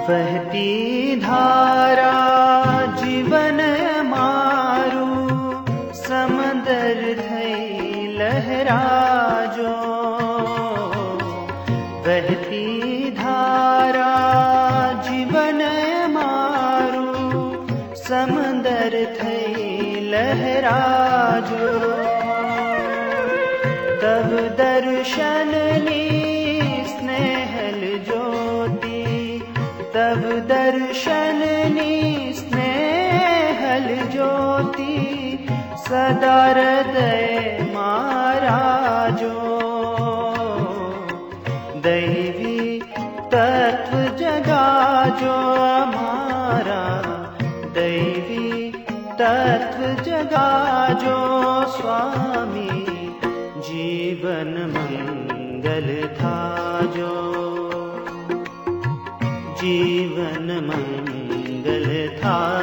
बहती धारा जीवन मारू, समंदर थई लहराजो। बहती धारा जीवन मारू, समंदर थई लहराजो। तब दर्शननी स्नेहल ज्योति, तब दर्शननी स्नेहल ज्योति, सदा हृदय महाराजो। दैवी तत्व जगाजो हमारा, दैवी तत्व जगाजो स्वामी, जीवन मंगल थाजो, जीवन मंगल था।